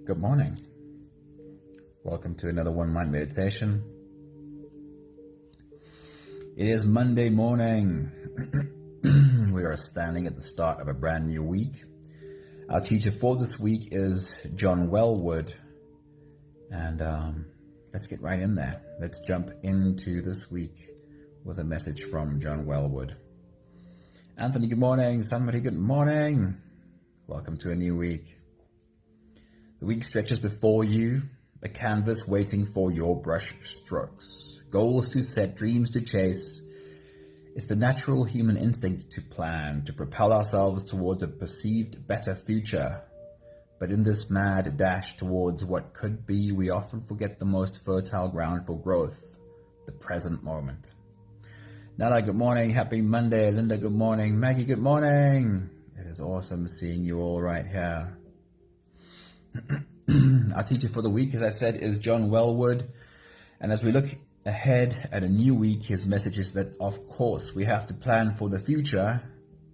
Good morning. Welcome to another One Mind Meditation. It is Monday morning. We are standing at the start of a brand new week. Our teacher for this week is John Welwood. And let's get right in there. Let's jump into this week with a message from John Welwood. Anthony, good morning. Somebody, good morning. Welcome to a new week. The week stretches before you, a canvas waiting for your brush strokes. Goals to set, dreams to chase. It's the natural human instinct to plan, to propel ourselves towards a perceived better future. But in this mad dash towards what could be, we often forget the most fertile ground for growth, the present moment. Nala, good morning. Happy Monday. Linda, good morning. Maggie, good morning. It is awesome seeing you all right here. Our teacher for the week, as I said, is John Welwood. And as we look ahead at a new week, his message is that, of course, we have to plan for the future,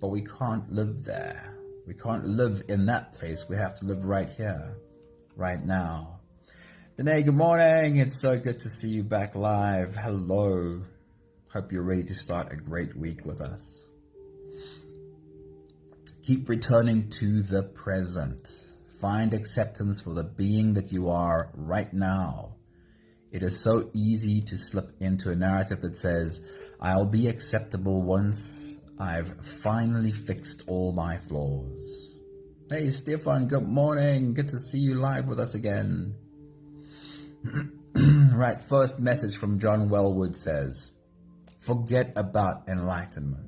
but we can't live there. We can't live in that place. We have to live right here, right now. Danae, good morning. It's so good to see you back live. Hello. Hope you're ready to start a great week with us. Keep returning to the present. Find acceptance for the being that you are right now. It is so easy to slip into a narrative that says, I'll be acceptable once I've finally fixed all my flaws. Hey, Stefan, good morning. Good to see you live with us again. Right, first message from John Welwood says, forget about enlightenment.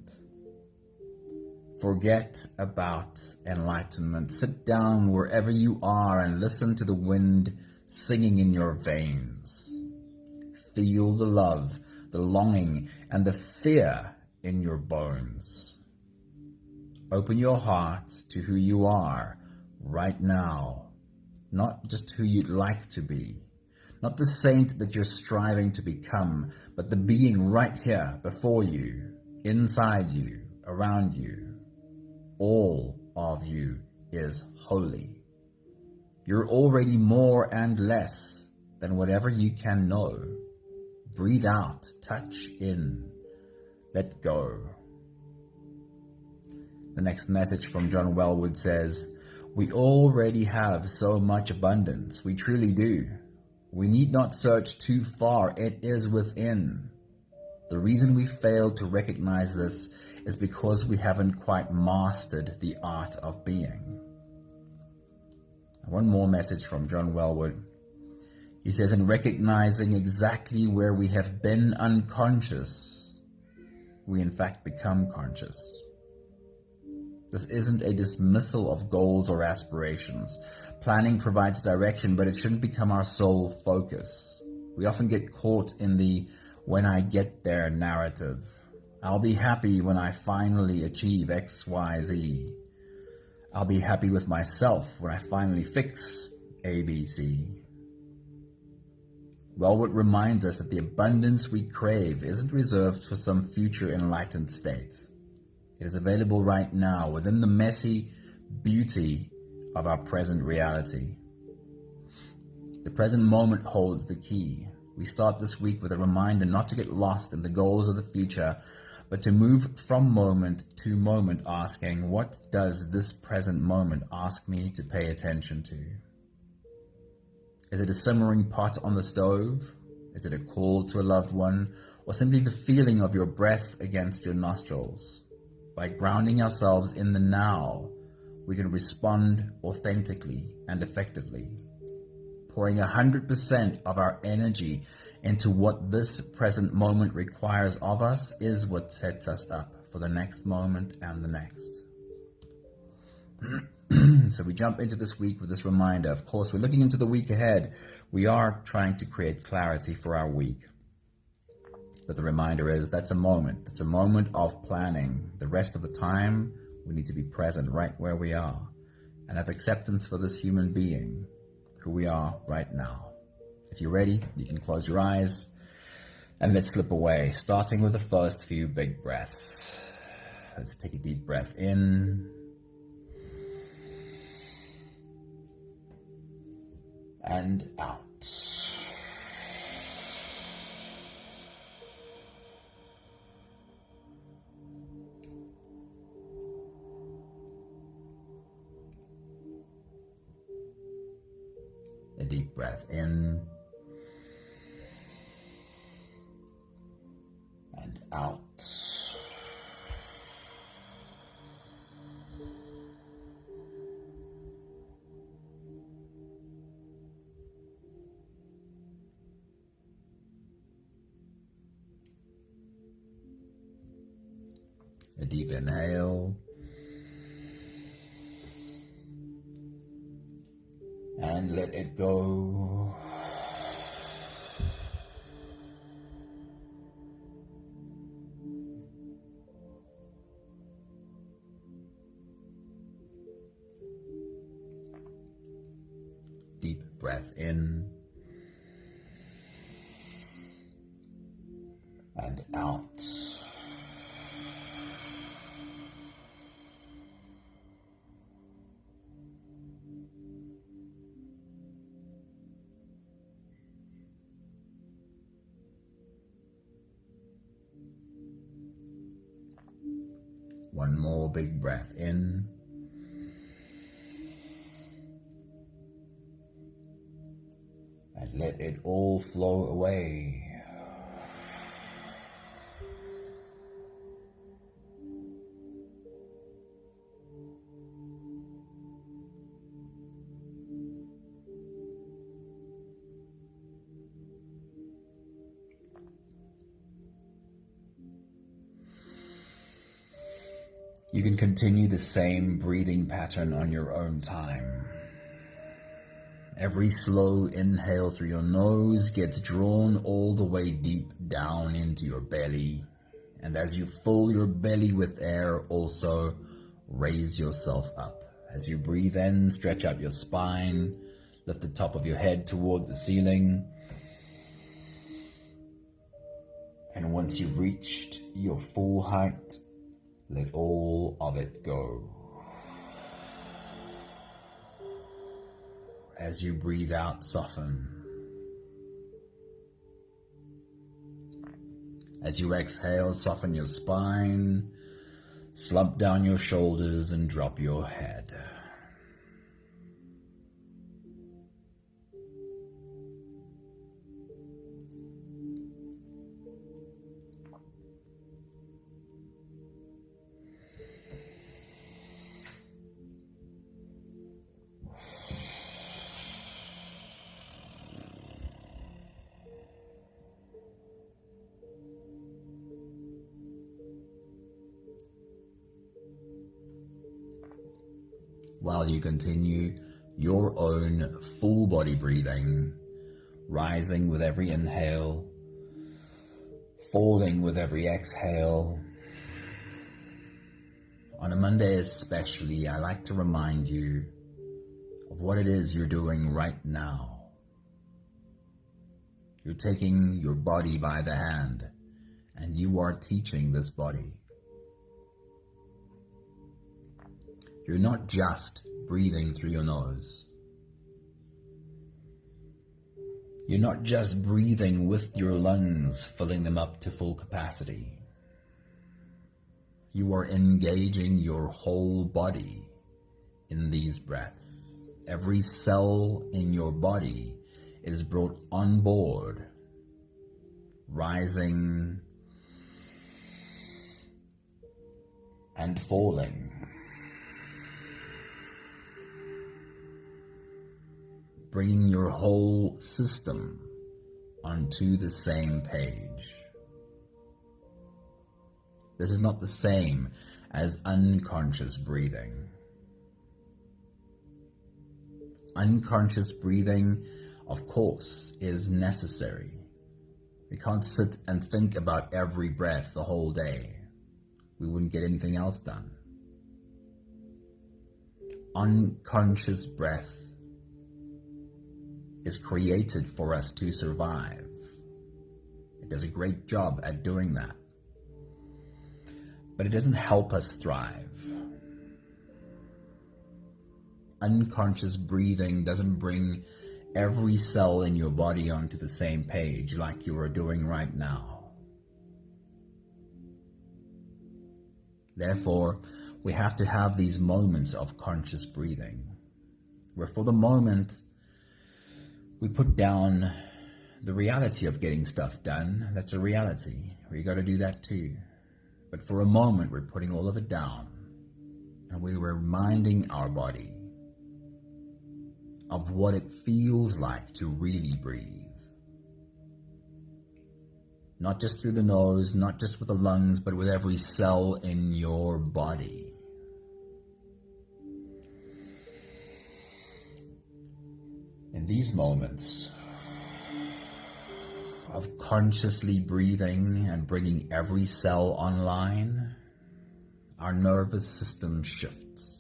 Forget about enlightenment. Sit down wherever you are and listen to the wind singing in your veins. Feel the love, the longing, and the fear in your bones. Open your heart to who you are right now, not just who you'd like to be, not the saint that you're striving to become, but the being right here before you, inside you, around you. All of you is holy. You're already more and less than whatever you can know. Breathe out, touch in, let go. The next message from John Welwood says, we already have so much abundance. We truly do. We need not search too far. It is within. The reason we fail to recognize this is because we haven't quite mastered the art of being. One more message from John Welwood. He says, in recognizing exactly where we have been unconscious, we in fact become conscious. This isn't a dismissal of goals or aspirations. Planning provides direction, but it shouldn't become our sole focus. We often get caught in the when I get there narrative. I'll be happy when I finally achieve X, Y, Z. I'll be happy with myself when I finally fix A, B, C. Welwood reminds us that the abundance we crave isn't reserved for some future enlightened state. It is available right now within the messy beauty of our present reality. The present moment holds the key. We start this week with a reminder not to get lost in the goals of the future, but to move from moment to moment, asking, what does this present moment ask me to pay attention to? Is it a simmering pot on the stove? Is it a call to a loved one? Or simply the feeling of your breath against your nostrils? By grounding ourselves in the now, we can respond authentically and effectively. Pouring 100% of our energy into what this present moment requires of us is what sets us up for the next moment and the next. So we jump into this week with this reminder. Of course, we're looking into the week ahead. We are trying to create clarity for our week. But the reminder is that's a moment. It's a moment of planning. The rest of the time, we need to be present right where we are and have acceptance for this human being, who we are right now. If you're ready, you can close your eyes and let's slip away, starting with the first few big breaths. Let's take a deep breath in and out. A deep breath in and out. A deep inhale and let it go. Deep breath in and out. One more big breath in and let it all flow away. You can continue the same breathing pattern on your own time. Every slow inhale through your nose gets drawn all the way deep down into your belly. And as you fill your belly with air, also raise yourself up. As you breathe in, stretch out your spine, lift the top of your head toward the ceiling. And once you've reached your full height, let all of it go. As you breathe out, soften. As you exhale, soften your spine, slump down your shoulders, and drop your head. While you continue your own full body breathing, rising with every inhale, falling with every exhale. On a Monday especially, I like to remind you of what it is you're doing right now. You're taking your body by the hand, and you are teaching this body. You're not just breathing through your nose. You're not just breathing with your lungs, filling them up to full capacity. You are engaging your whole body in these breaths. Every cell in your body is brought on board, rising and falling. Bringing your whole system onto the same page. This is not the same as unconscious breathing. Unconscious breathing, of course, is necessary. We can't sit and think about every breath the whole day. We wouldn't get anything else done. Unconscious breath is created for us to survive. It does a great job at doing that. But it doesn't help us thrive. Unconscious breathing doesn't bring every cell in your body onto the same page like you are doing right now. Therefore, we have to have these moments of conscious breathing, where for the moment, we put down the reality of getting stuff done. That's a reality. We got to do that too. But for a moment, we're putting all of it down, and we're reminding our body of what it feels like to really breathe. Not just through the nose, not just with the lungs, but with every cell in your body. In these moments of consciously breathing and bringing every cell online, our nervous system shifts.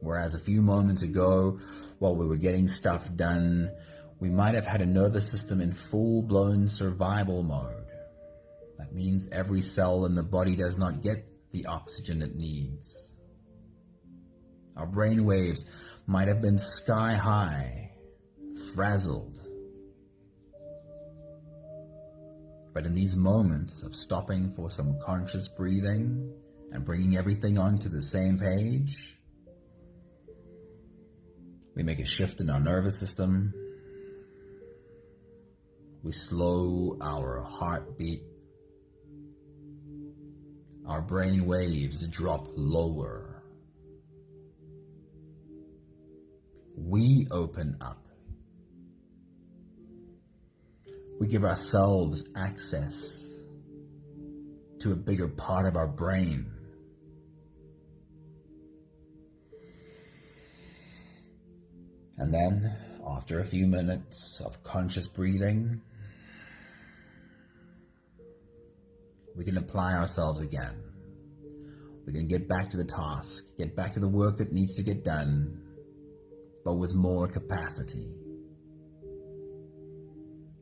Whereas a few moments ago, while we were getting stuff done, we might have had a nervous system in full-blown survival mode. That means every cell in the body does not get the oxygen it needs. Our brain waves might have been sky high, frazzled. But in these moments of stopping for some conscious breathing and bringing everything onto the same page, we make a shift in our nervous system. We slow our heartbeat. Our brain waves drop lower. We open up. We give ourselves access to a bigger part of our brain. And then, after a few minutes of conscious breathing, we can apply ourselves again. We can get back to the task, get back to the work that needs to get done, but with more capacity.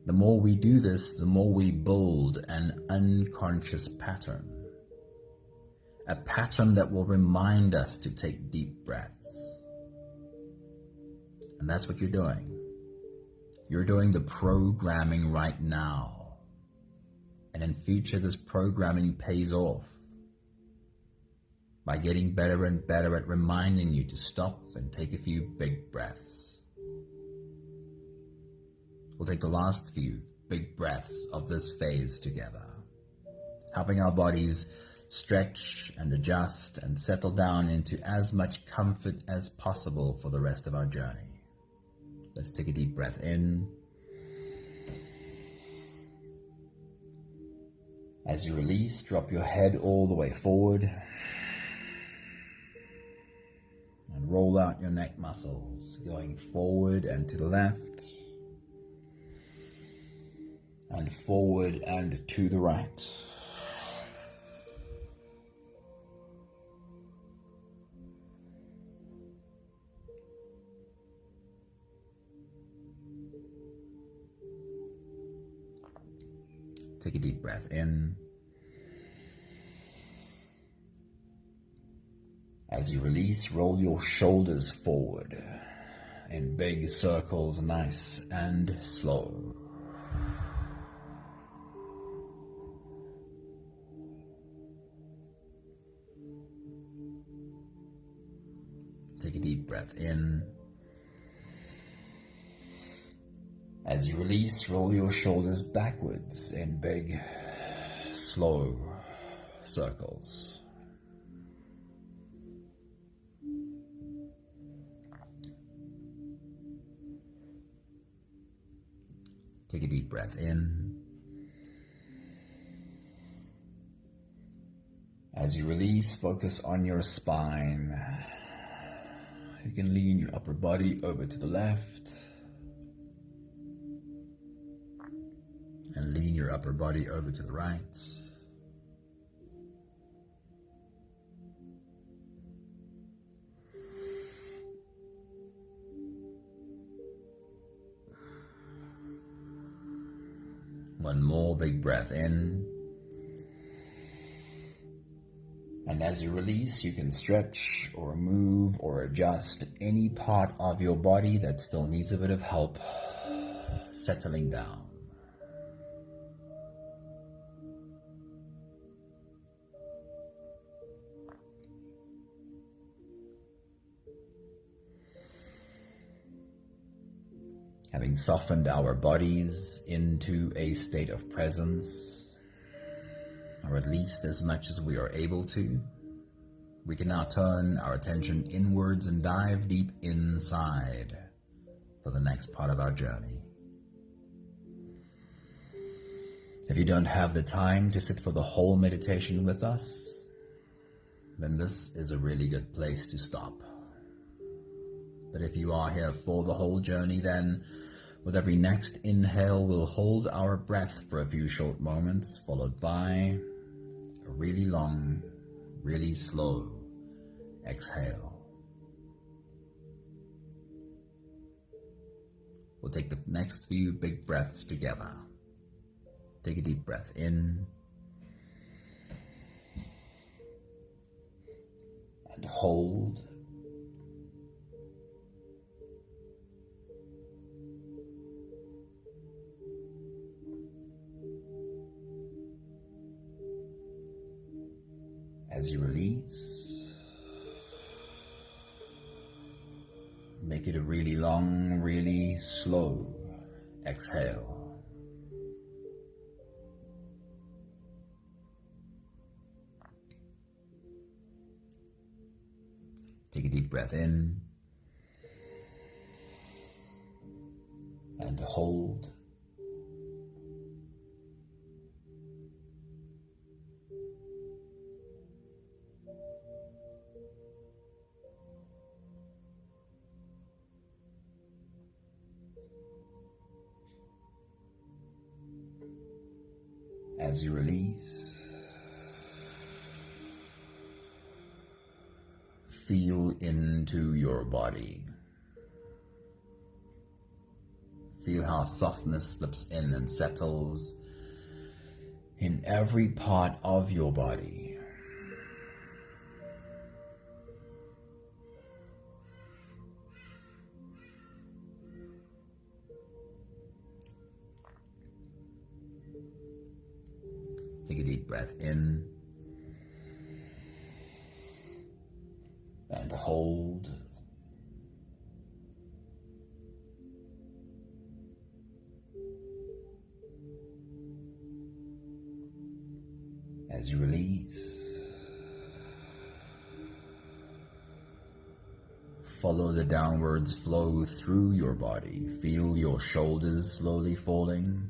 The more we do this, the more we build an unconscious pattern. A pattern that will remind us to take deep breaths. And that's what you're doing. You're doing the programming right now. And in future, this programming pays off by getting better and better at reminding you to stop and take a few big breaths. We'll take the last few big breaths of this phase together, helping our bodies stretch and adjust and settle down into as much comfort as possible for the rest of our journey. Let's take a deep breath in. As you release, drop your head all the way forward and roll out your neck muscles, going forward and to the left, and forward and to the right. Take a deep breath in. As you release, roll your shoulders forward in big circles, nice and slow. Take a deep breath in. As you release, roll your shoulders backwards in big, slow circles. Take a deep breath in. As you release, focus on your spine. You can lean your upper body over to the left and lean your upper body over to the right. One more big breath in. And And as you release, you can stretch or move or adjust any part of your body that still needs a bit of help settling down. Having softened our bodies into a state of presence, or at least as much as we are able to, we can now turn our attention inwards and dive deep inside for the next part of our journey. If you don't have the time to sit for the whole meditation with us, then this is a really good place to stop. But if you are here for the whole journey, then with every next inhale, we'll hold our breath for a few short moments, followed by a really long, really slow exhale. We'll take the next few big breaths together. Take a deep breath in and hold. As you release, make it a really long, really slow exhale. Take a deep breath in and hold. As you release, feel into your body. Feel how softness slips in and settles in every part of your body. Take a deep breath in and hold. As you release, follow the downwards flow through your body. Feel your shoulders slowly falling.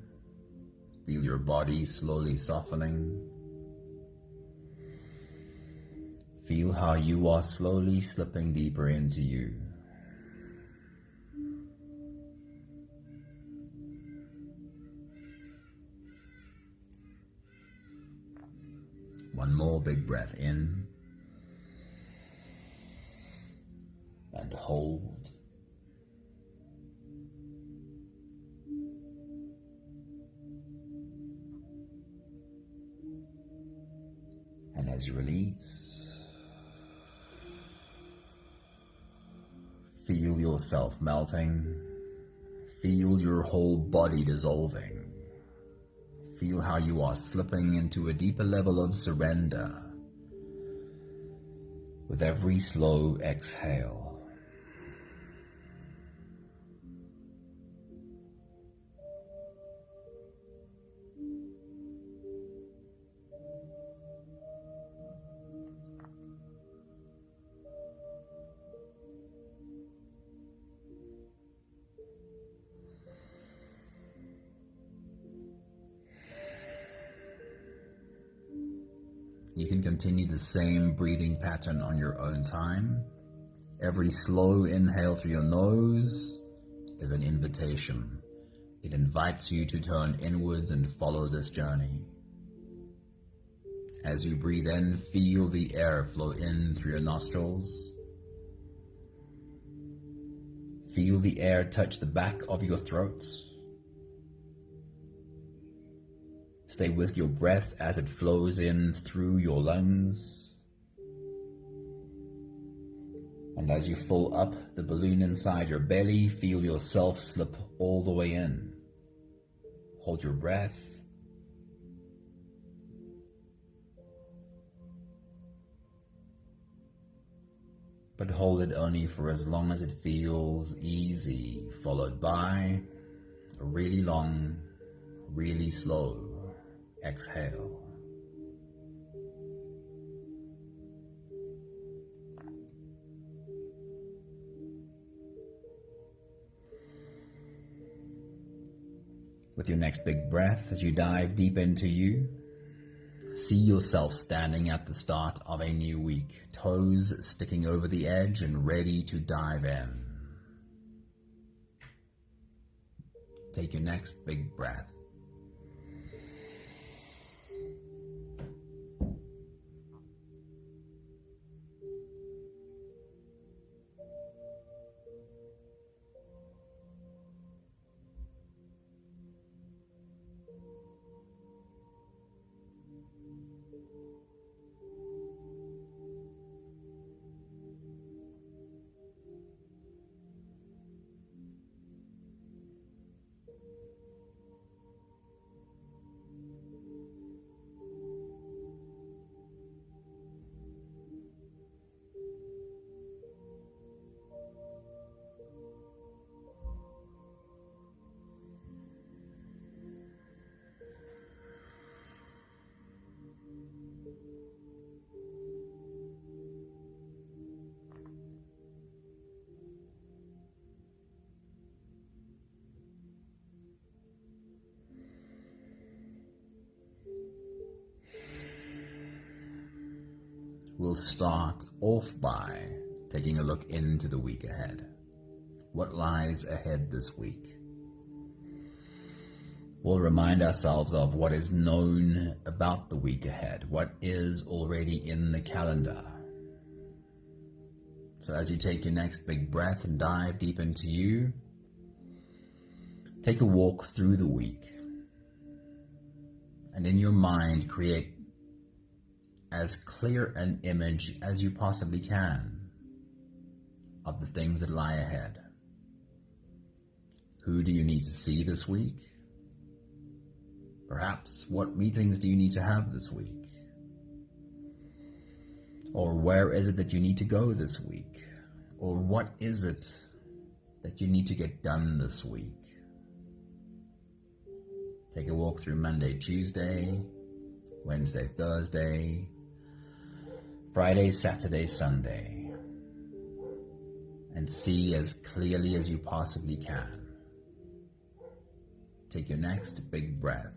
Feel your body slowly softening. Feel how you are slowly slipping deeper into you. One more big breath in and hold. And as you release, feel yourself melting. Feel your whole body dissolving. Feel how you are slipping into a deeper level of surrender with every slow exhale. You can continue the same breathing pattern on your own time. Every slow inhale through your nose is an invitation. It invites you to turn inwards and follow this journey. As you breathe in, feel the air flow in through your nostrils. Feel the air touch the back of your throat. Stay with your breath as it flows in through your lungs And as you fill up the balloon inside your belly, feel yourself slip all the way in. Hold your breath. But hold it only for as long as it feels easy, followed by a really long, really slow exhale. With your next big breath, as you dive deep into you, see yourself standing at the start of a new week, toes sticking over the edge and ready to dive in. Take your next big breath. We'll start off by taking a look into the week ahead. What lies ahead this week? We'll remind ourselves of what is known about the week ahead, what is already in the calendar. So as you take your next big breath and dive deep into you, take a walk through the week, and in your mind create as clear an image as you possibly can of the things that lie ahead. Who do you need to see this week? Perhaps what meetings do you need to have this week? Or where is it that you need to go this week? Or what is it that you need to get done this week? Take a walk through Monday, Tuesday, Wednesday, Thursday, Friday, Saturday, Sunday, and see as clearly as you possibly can. Take your next big breath.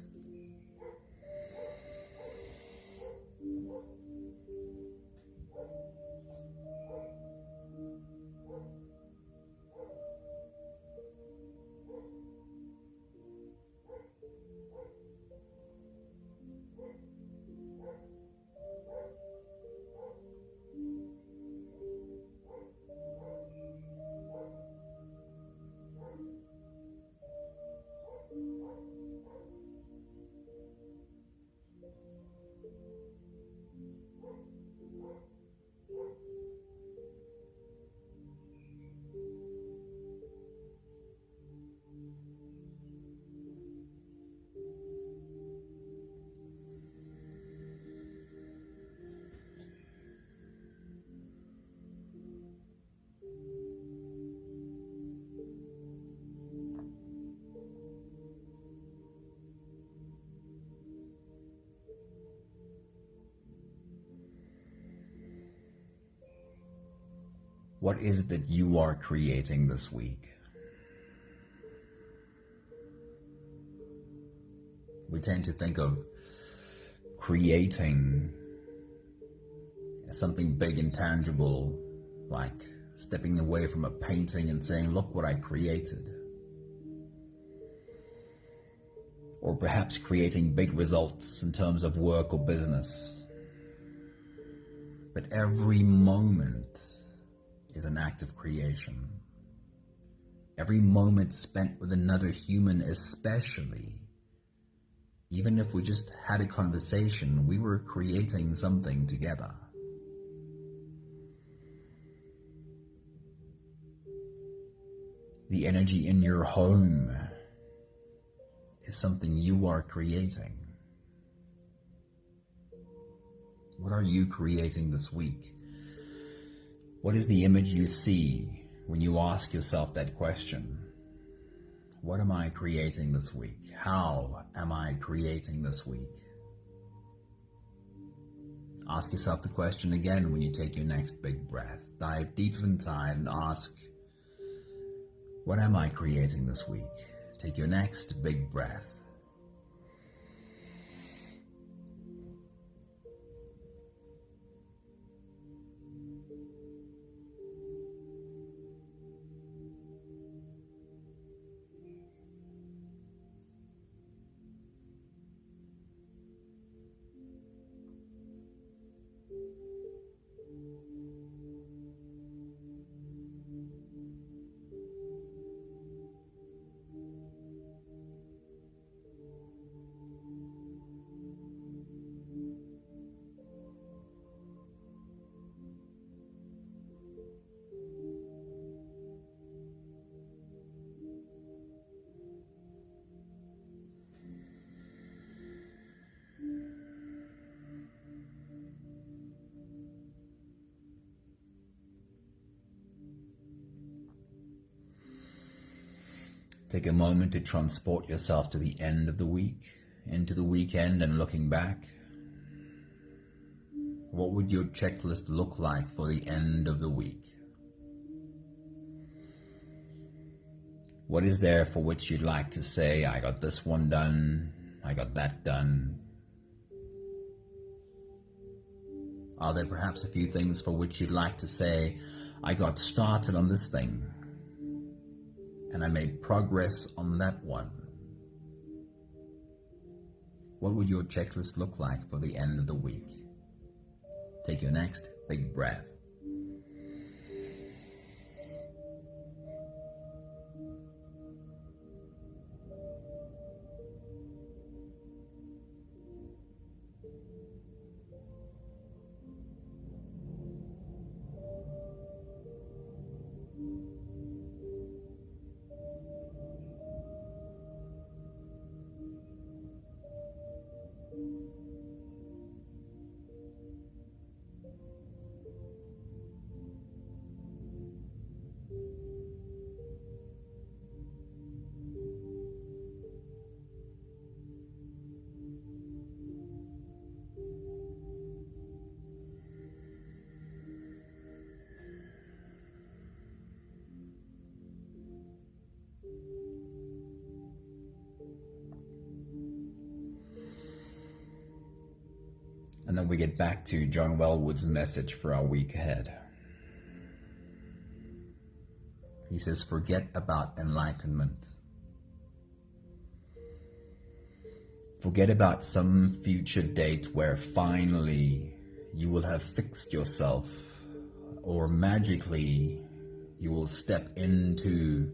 What is it that you are creating this week? We tend to think of creating as something big and tangible, like stepping away from a painting and saying, look what I created. Or perhaps creating big results in terms of work or business. But every moment is an act of creation. Every moment spent with another human especially, even if we just had a conversation, we were creating something together. The energy in your home is something you are creating. What are you creating this week? What is the image you see when you ask yourself that question? What am I creating this week? How am I creating this week? Ask yourself the question again when you take your next big breath. Dive deep inside and ask, what am I creating this week? Take your next big breath. Take a moment to transport yourself to the end of the week, into the weekend, and looking back. What would your checklist look like for the end of the week? What is there for which you'd like to say, I got this one done, I got that done? Are there perhaps a few things for which you'd like to say, I got started on this thing, and I made progress on that one? What would your checklist look like for the end of the week? Take your next big breath. And then we get back to John Welwood's message for our week ahead. He says, forget about enlightenment. Forget about some future date where finally you will have fixed yourself, or magically you will step into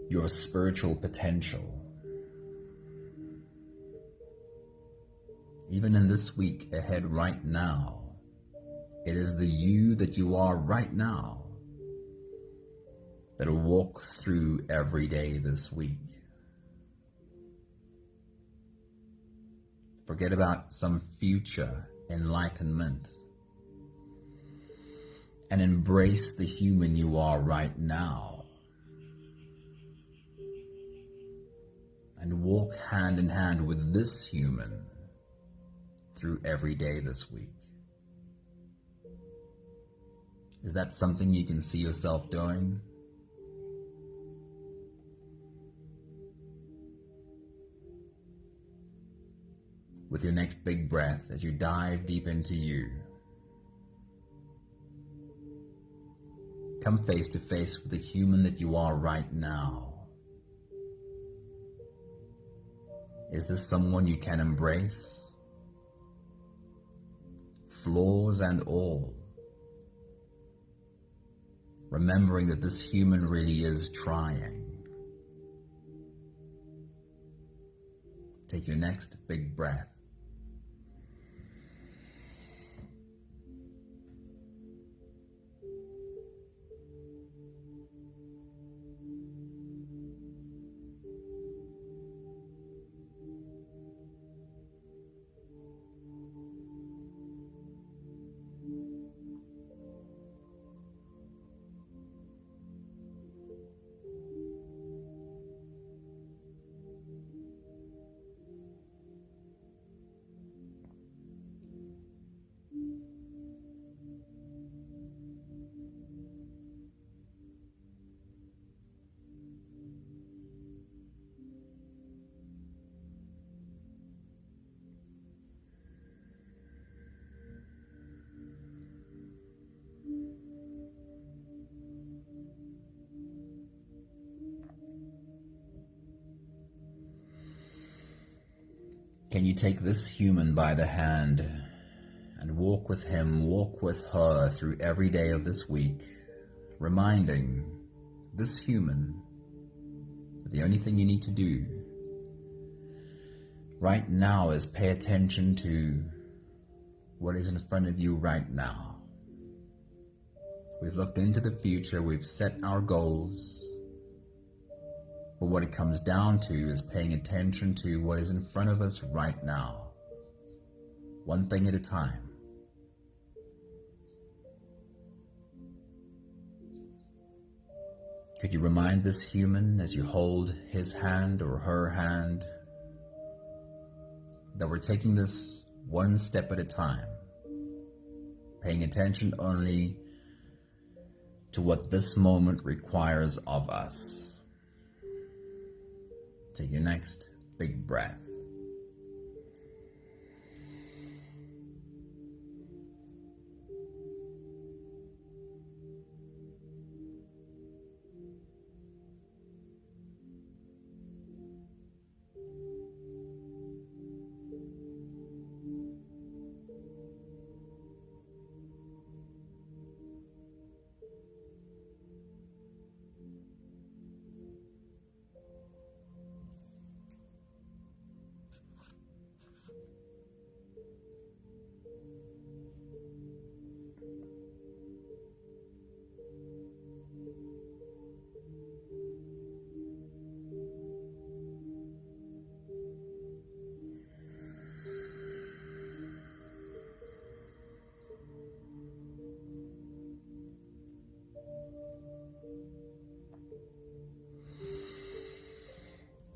your spiritual potential. Even in this week ahead right now, it is the you that you are right now that'll walk through every day this week. Forget about some future enlightenment and embrace the human you are right now. And walk hand in hand with this human through every day this week. Is that something you can see yourself doing? With your next big breath, as you dive deep into you, come face to face with the human that you are right now. Is this someone you can embrace? Flaws and all. Remembering that this human really is trying. Take your next big breath. Can you take this human by the hand and walk with him, walk with her through every day of this week, reminding this human that the only thing you need to do right now is pay attention to what is in front of you right now. We've looked into the future, we've set our goals, but what it comes down to is paying attention to what is in front of us right now, one thing at a time. Could you remind this human as you hold his hand or her hand that we're taking this one step at a time, paying attention only to what this moment requires of us. Take your next big breath.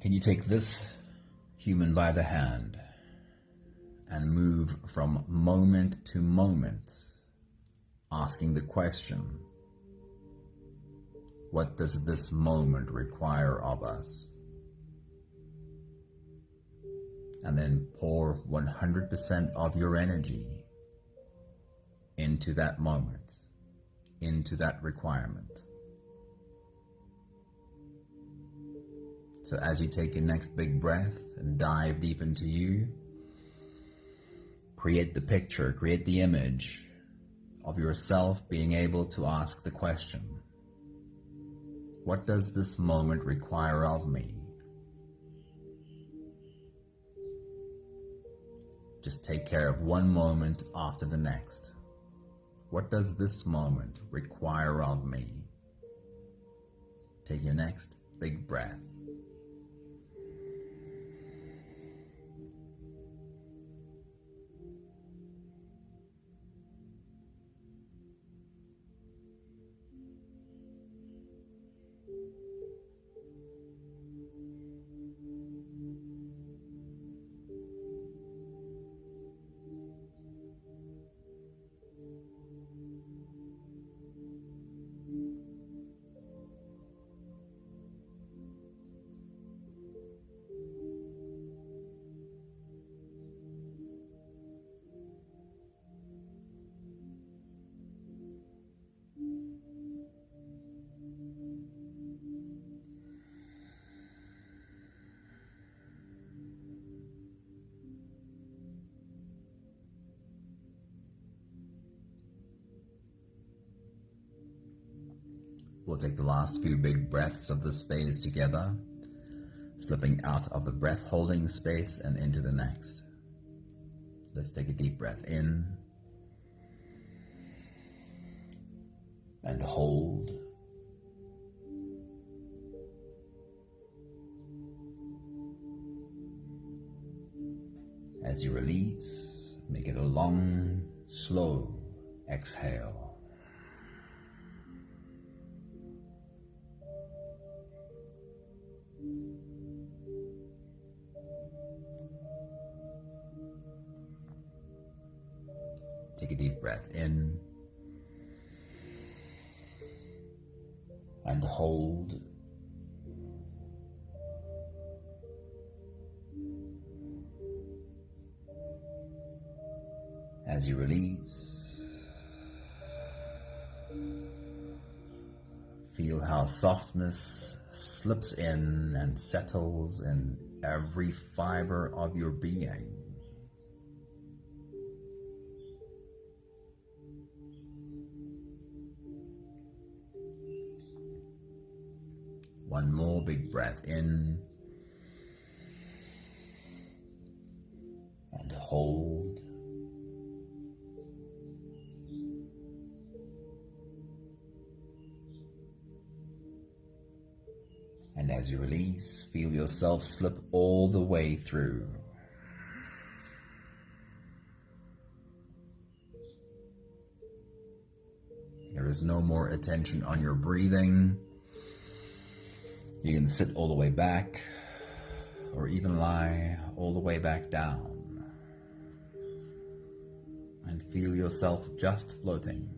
Can you take this human by the hand and move from moment to moment, asking the question, what does this moment require of us? And then pour 100% of your energy into that moment, into that requirement. So as you take your next big breath and dive deep into you, create the picture, create the image of yourself being able to ask the question, what does this moment require of me? Just take care of one moment after the next. What does this moment require of me? Take your next big breath. We'll take the last few big breaths of this phase together, slipping out of the breath holding space and into the next. Let's take a deep breath in and hold. As you release, make it a long, slow exhale. Take a deep breath in and hold. As you release, feel how softness slips in and settles in every fiber of your being. One more big breath in and hold. And as you release, feel yourself slip all the way through. There is no more attention on your breathing. You can sit all the way back, or even lie all the way back down, and feel yourself just floating.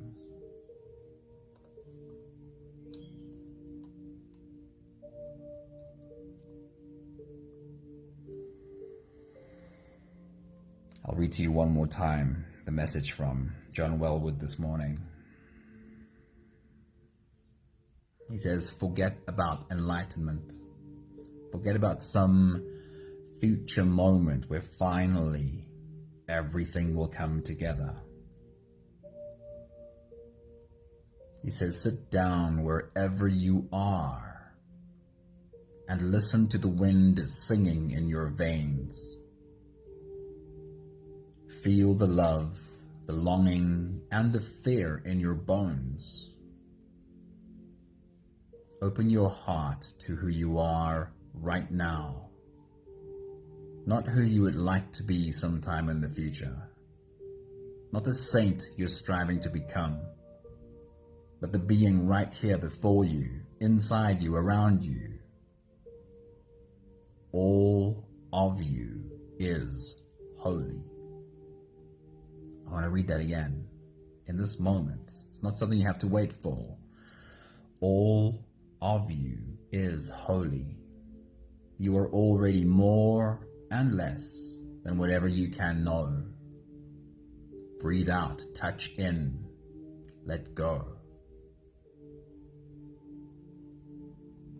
I'll read to you one more time the message from John Welwood this morning. He says, forget about enlightenment. Forget about some future moment where finally everything will come together. He says, sit down wherever you are and listen to the wind singing in your veins. Feel the love, the longing, and the fear in your bones. Open your heart to who you are right now, not who you would like to be sometime in the future, not the saint you're striving to become, but the being right here before you, inside you, around you. All of you is holy. I want to read that again. In this moment, it's not something you have to wait for. All of you is holy. You are already more and less than whatever you can know. Breathe out, touch in, let go.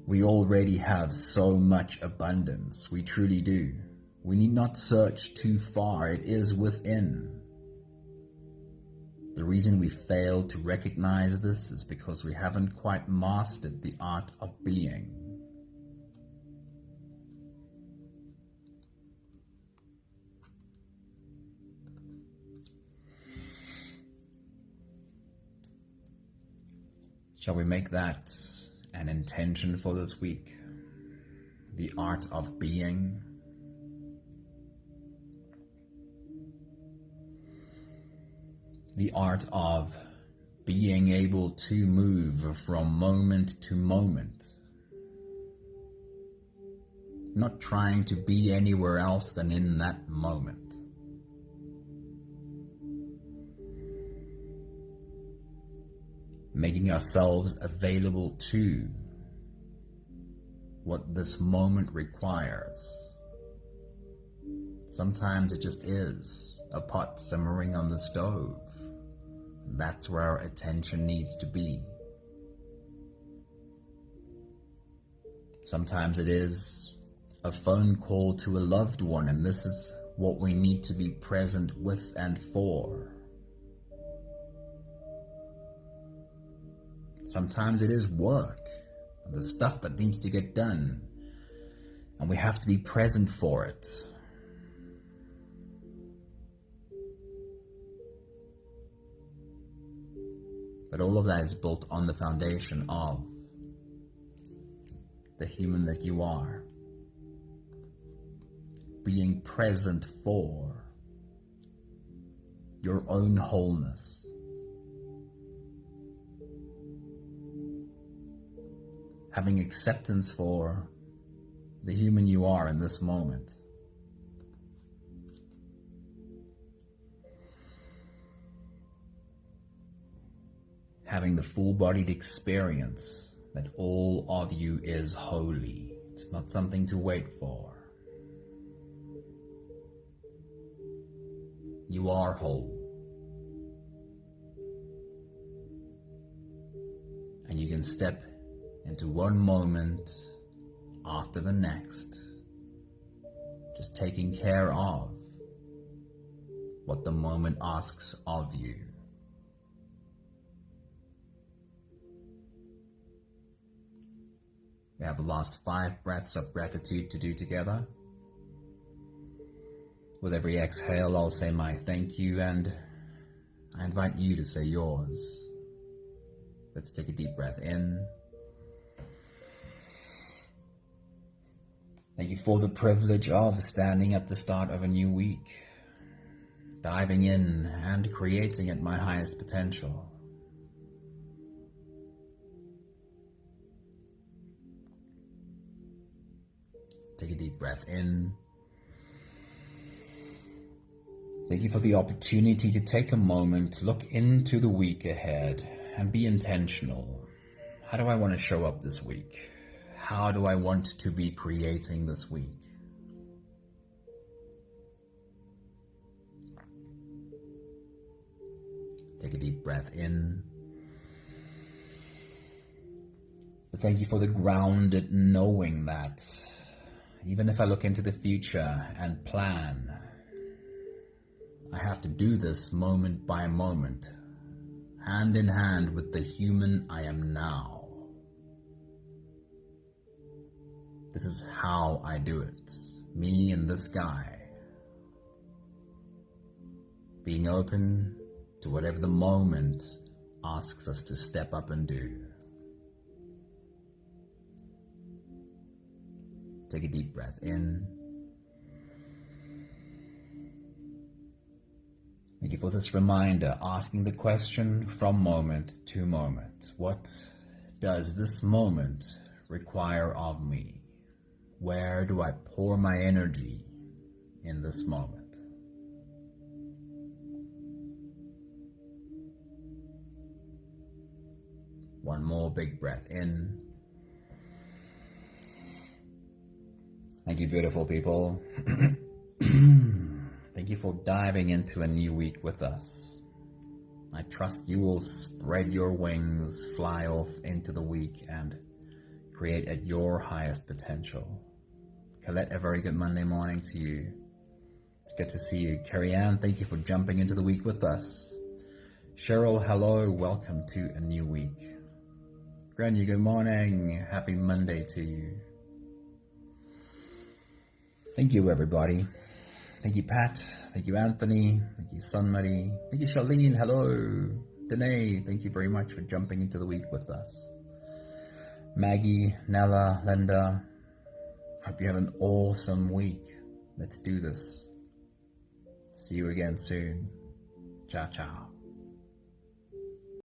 We already have so much abundance. We truly do. We need not search too far. It is within. The reason we fail to recognize this is because we haven't quite mastered the art of being. Shall we make that an intention for this week? The art of being. The art of being able to move from moment to moment. Not trying to be anywhere else than in that moment. Making ourselves available to what this moment requires. Sometimes it just is a pot simmering on the stove. That's where our attention needs to be. Sometimes it is a phone call to a loved one, and this is what we need to be present with and for. Sometimes it is work, the stuff that needs to get done, and we have to be present for it. But all of that is built on the foundation of the human that you are. Being present for your own wholeness. Having acceptance for the human you are in this moment. Having the full-bodied experience that all of you is holy. It's not something to wait for. You are whole. And you can step into one moment after the next just taking care of what the moment asks of you. We have the last 5 breaths of gratitude to do together. With every exhale, I'll say my thank you, and I invite you to say yours. Let's take a deep breath in. Thank you for the privilege of standing at the start of a new week, diving in and creating at my highest potential. Take a deep breath in. Thank you for the opportunity to take a moment to look into the week ahead and be intentional. How do I want to show up this week? How do I want to be creating this week? Take a deep breath in. But thank you for the grounded knowing that even if I look into the future and plan, I have to do this moment by moment, hand in hand with the human I am now. This is how I do it. Me and this guy. Being open to whatever the moment asks us to step up and do. Take a deep breath in. Thank you for this reminder, asking the question from moment to moment. What does this moment require of me? Where do I pour my energy in this moment? One more big breath in. Thank you, beautiful people. Thank you for diving into a new week with us. I trust you will spread your wings, fly off into the week, and create at your highest potential. Colette, a very good Monday morning to you. It's good to see you. Carrie Ann, thank you for jumping into the week with us. Cheryl, hello, welcome to a new week. Grania, good morning. Happy Monday to you. Thank you, everybody. Thank you, Pat. Thank you, Anthony. Thank you, Sunmari. Thank you, Charlene. Hello. Danae, thank you very much for jumping into the week with us. Maggie, Nella, Linda, hope you have an awesome week. Let's do this. See you again soon. Ciao, ciao.